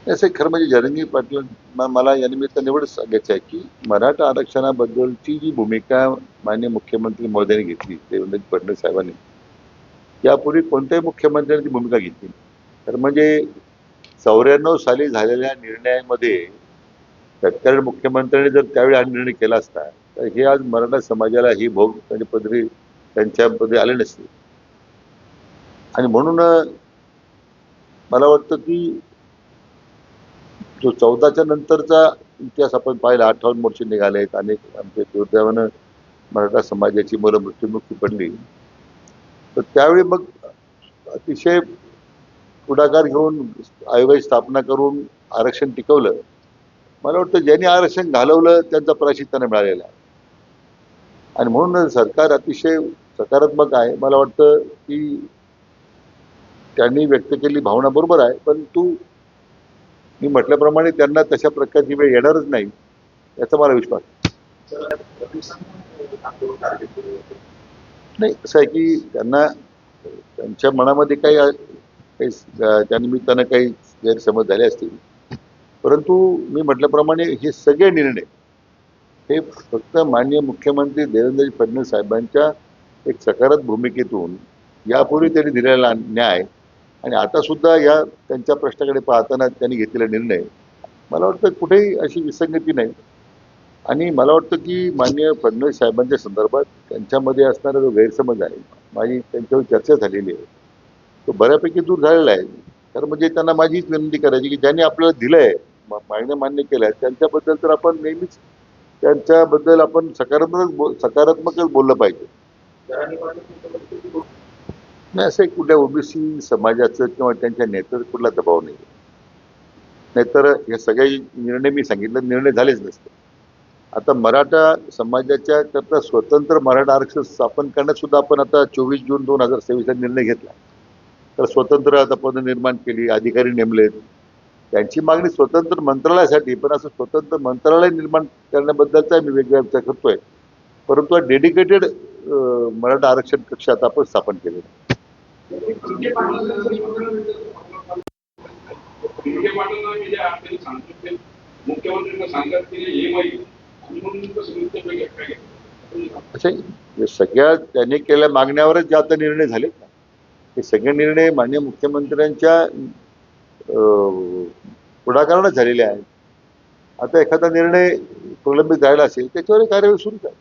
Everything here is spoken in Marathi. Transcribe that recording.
असं खरं म्हणजे जरांगे पाटील मला या निमित्ताने एवढंच सांगायचं आहे की मराठा आरक्षणाबद्दलची जी भूमिका माननीय मुख्यमंत्री महोदयांनी घेतली देवेंद्र फडणवीस साहेबांनी यापूर्वी कोणत्याही मुख्यमंत्र्यांनी ती भूमिका घेतली तर म्हणजे 94 साली झालेल्या निर्णयामध्ये तत्कालीन मुख्यमंत्र्यांनी जर त्यावेळी हा निर्णय केला असता तर हे आज मराठा समाजाला ही भोग आणि पदरी त्यांच्यामध्ये आले नसते. आणि म्हणून मला वाटतं की जो 14च्या नंतरचा इतिहास आपण पाहिला 58 मोर्चे निघाले आहेत अनेक आमचे दुर्दैवानं मराठा समाजाची मुलं मृत्युमुखी पडली तर त्यावेळी मग अतिशय पुढाकार घेऊन आयोगाची स्थापना करून आरक्षण टिकवलं. मला वाटतं ज्यांनी आरक्षण घालवलं त्यांचा प्रायश्चित त्यांना मिळालेला आहे आणि म्हणून सरकार अतिशय सकारात्मक आहे. मला वाटतं की त्यांनी व्यक्त केलेली भावना बरोबर आहे परंतु मी म्हटल्याप्रमाणे त्यांना तशा प्रकारची वेळ येणारच नाही याचा मला विश्वास नाही. असं आहे की त्यांना त्यांच्या मनामध्ये काही त्या निमित्तानं काही गैरसमज झाले असतील परंतु मी म्हटल्याप्रमाणे हे सगळे निर्णय हे फक्त माननीय मुख्यमंत्री देवेंद्र फडणवीस साहेबांच्या एक सकारात्मक भूमिकेतून यापूर्वी त्यांनी दिलेला न्याय आणि आता सुद्धा या त्यांच्या प्रश्नाकडे पाहताना त्यांनी घेतलेला निर्णय मला वाटतं कुठेही अशी विसंगती नाही. आणि मला वाटतं की माननीय फडणवीस साहेबांच्या संदर्भात त्यांच्यामध्ये असणारा जो गैरसमज आहे माझी त्यांच्यावर चर्चा झालेली आहे तो बऱ्यापैकी दूर झालेला आहे. तर म्हणजे त्यांना माझी हीच विनंती करायची की ज्यांनी आपल्याला दिलंय मागण्या मान्य केल्या त्यांच्याबद्दल तर आपण नेहमीच त्यांच्याबद्दल आपण सकारात्मकच बोललं पाहिजे. नाही असं कुठल्या ओबीसी समाजाचं किंवा त्यांच्या नेत्याचा कुठला दबाव नाही. नाहीतर हे सगळे निर्णय मी सांगितलं निर्णय झालेच नसते. आता मराठा समाजाच्या करता स्वतंत्र मराठा आरक्षण स्थापन करण्यात सुद्धा आपण आता 24 जून 2023 निर्णय घेतला. तर स्वतंत्र आता पद निर्माण केली अधिकारी नेमलेत त्यांची मागणी स्वतंत्र मंत्रालयासाठी पण असं स्वतंत्र मंत्रालय निर्माण करण्याबद्दलचा मी वेगळा विचार करतोय परंतु डेडिकेटेड मराठा आरक्षण कक्ष आता आपण स्थापन केलेलं. सगळ्या त्यांनी केलेल्या मागण्यावरच जे आता निर्णय झालेत ना हे सगळे निर्णय माननीय मुख्यमंत्र्यांच्या पुढाकाराने झालेले आहेत. आता एखादा निर्णय प्रलंबित राहिला असेल त्याच्यावर कार्यवाही सुरू आहे.